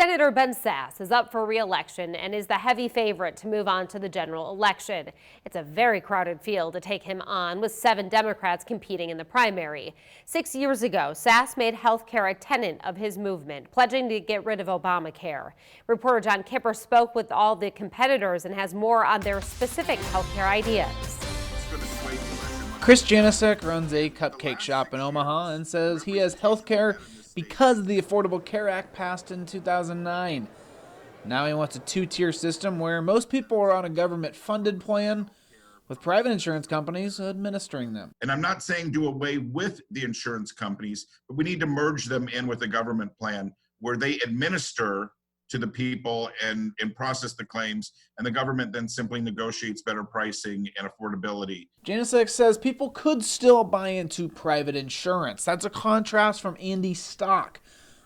Senator Ben Sasse is up for re-election and is the heavy favorite to move on to the general election. It's a very crowded field to take him on, with 7 Democrats competing in the primary. 6 years ago, Sasse made health care a tenet of his movement, pledging to get rid of Obamacare. Reporter John Kipper spoke with all the competitors and has more on their specific health care ideas. Chris Janicek runs a cupcake shop in Omaha and says he has health care because of the Affordable Care Act passed in 2009. Now he wants a 2-tier system where most people are on a government-funded plan, with private insurance companies administering them. And I'm not saying do away with the insurance companies, but we need to merge them in with a government plan where they administer to the people and process the claims, and the government then simply negotiates better pricing and affordability. Janicek says people could still buy into private insurance. That's a contrast from Andy Stock,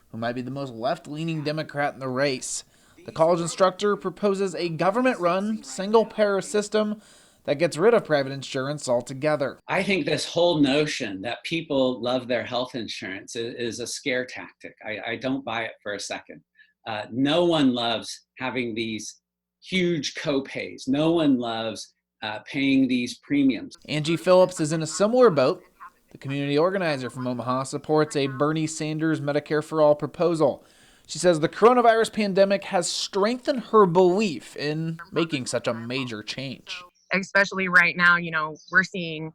who might be the most left-leaning Democrat in the race. The college instructor proposes a government-run, single-payer system that gets rid of private insurance altogether. I think this whole notion that people love their health insurance is a scare tactic. I don't buy it for a second. No one loves having these huge co-pays. No one loves paying these premiums. Angie Phillips is in a similar boat. The community organizer from Omaha supports a Bernie Sanders Medicare for All proposal. She says the coronavirus pandemic has strengthened her belief in making such a major change. Especially right now, we're seeing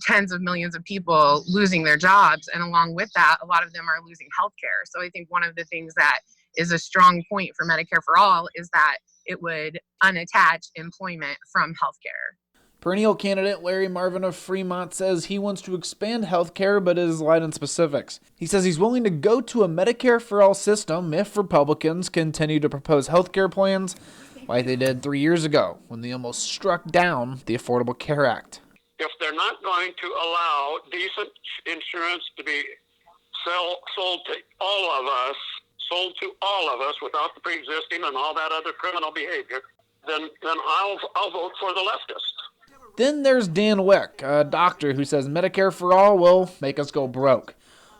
tens of millions of people losing their jobs, and along with that, a lot of them are losing health care. So I think one of the things that is a strong point for Medicare for All is that it would unattach employment from health care. Perennial candidate Larry Marvin of Fremont says he wants to expand health care but is light on specifics. He says he's willing to go to a Medicare for All system if Republicans continue to propose health care plans like they did 3 years ago when they almost struck down the Affordable Care Act. If they're not going to allow decent insurance to be sold to all of us without the pre-existing and all that other criminal behavior, then I'll vote for the leftist. Then there's Dan Wick, a doctor who says Medicare for All will make us go broke.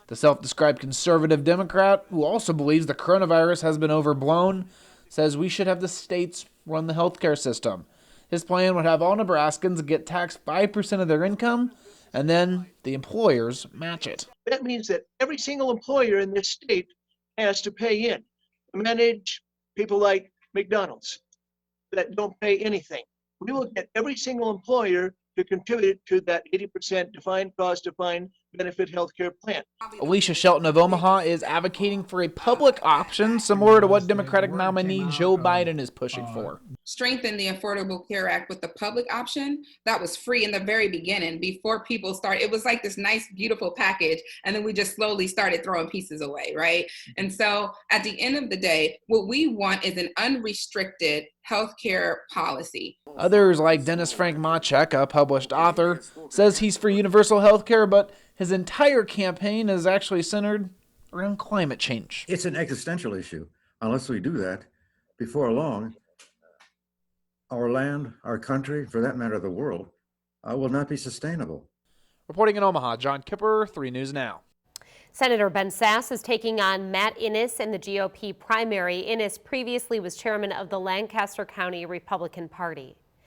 The self-described conservative Democrat, who also believes the coronavirus has been overblown, says we should have the states run the healthcare system. His plan would have all Nebraskans get taxed 5% of their income, and then the employers match it. That means that every single employer in this state has to pay in to manage people like McDonald's that don't pay anything. We will get every single employer to contribute to that 80% defined cost, defined benefit healthcare plan. Alicia Shelton of Omaha is advocating for a public option similar to what Democratic nominee Joe Biden is pushing for. Strengthen the Affordable Care Act with the public option that was free in the very beginning before people started. It was like this nice, beautiful package, and then we just slowly started throwing pieces away, right? And so at the end of the day, what we want is an unrestricted healthcare policy. Others, like Dennis Frank Machek, a published author, says he's for universal healthcare, but his entire campaign is actually centered around climate change. It's an existential issue. Unless we do that, before long, our land, our country, for that matter, the world, will not be sustainable. Reporting in Omaha, John Kipper, 3 News Now. Senator Ben Sasse is taking on Matt Innes in the GOP primary. Innes previously was chairman of the Lancaster County Republican Party.